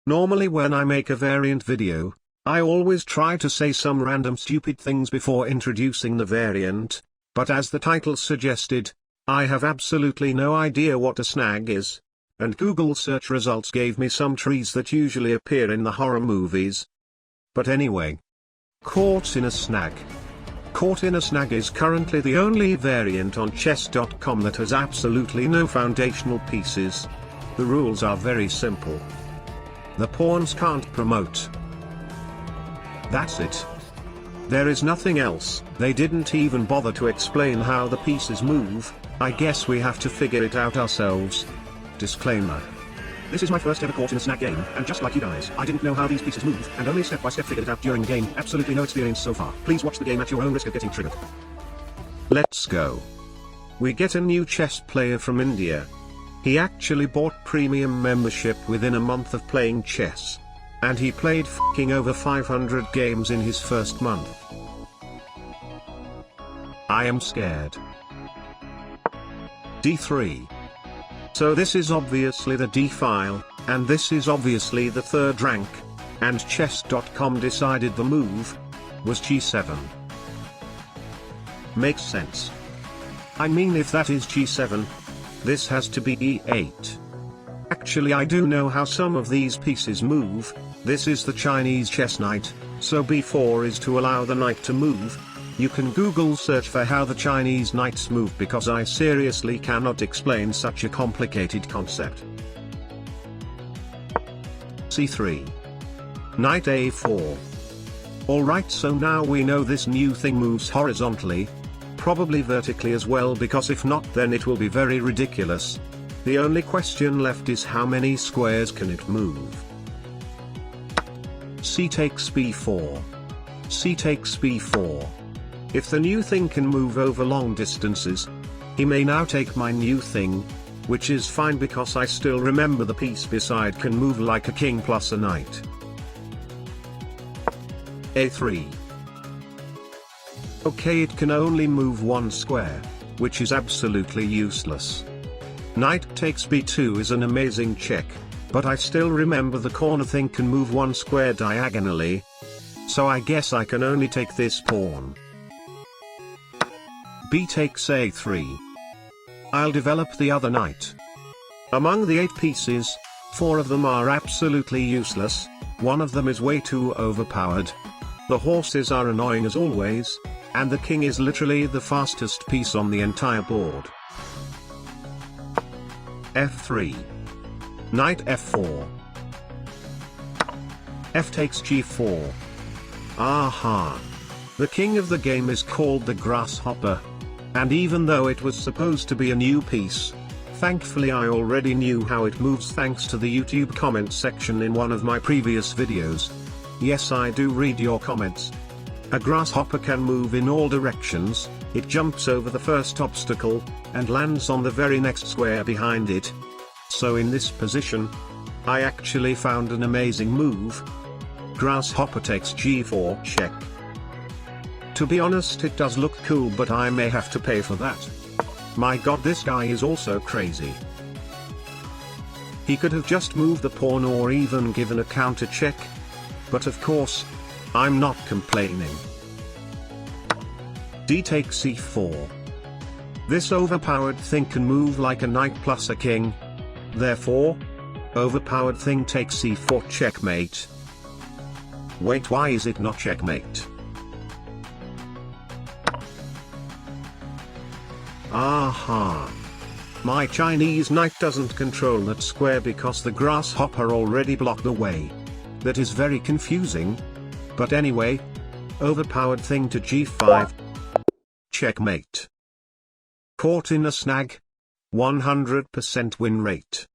Normally when I make a variant video, I always try to say some random stupid things before introducing the variant, but as the title suggested, I have absolutely no idea what a snag is, and Google search results gave me some trees that usually appear in the horror movies. But anyway. Caught in a Snag. Caught in a Snag is currently the only variant on chess.com that has absolutely no foundational pieces. The rules are very simple. The pawns can't promote. That's it. There is nothing else. They didn't even bother to explain how the pieces move. I guess we have to figure it out ourselves. Disclaimer. This is my first ever Caught in a Snag game, and just like you guys, I didn't know how these pieces move, and only step by step figured it out during the game. Absolutely no experience so far. Please watch the game at your own risk of getting triggered. Let's go. We get a new chess player from India. He actually bought premium membership within a month of playing chess. And he played f***ing over 500 games in his first month. I am scared. D3. So this is obviously the D file, and this is obviously the third rank, and chess.com decided the move was G7. Makes sense. I mean, if that is G7, this has to be E8. Actually, I do know how some of these pieces move. This is the Chinese chess knight, so B4 is to allow the knight to move. You can Google search for how the Chinese knights move because I seriously cannot explain such a complicated concept. C3. Knight A4. Alright, so now we know this new thing moves horizontally. Probably vertically as well, because if not then it will be very ridiculous. The only question left is how many squares can it move. C takes B4. C takes B4. If the new thing can move over long distances, he may now take my new thing, which is fine because I still remember the piece beside can move like a king plus a knight. A3. Okay, it can only move one square, which is absolutely useless. Knight takes B2 is an amazing check, but I still remember the corner thing can move one square diagonally, so I guess I can only take this pawn. B takes A3. I'll develop the other knight. Among the 8 pieces, 4 of them are absolutely useless, one of them is way too overpowered. The horses are annoying as always, and the king is literally the fastest piece on the entire board. F3. Knight F4. F takes G4. Aha! The king of the game is called the grasshopper. And even though it was supposed to be a new piece, thankfully I already knew how it moves thanks to the YouTube comments section in one of my previous videos. Yes, I do read your comments. A grasshopper can move in all directions, it jumps over the first obstacle, and lands on the very next square behind it. So in this position, I actually found an amazing move. Grasshopper takes G4 check. To be honest, it does look cool, but I may have to pay for that. My god, this guy is also crazy. He could have just moved the pawn or even given a counter check. But of course, I'm not complaining. D takes C4. This overpowered thing can move like a knight plus a king. Therefore, overpowered thing takes C4 checkmate. Wait, why is it not checkmate? Aha! My Chinese knight doesn't control that square because the grasshopper already blocked the way. That is very confusing. But anyway, overpowered thing to G5. Checkmate. Caught in a snag. 100% win rate.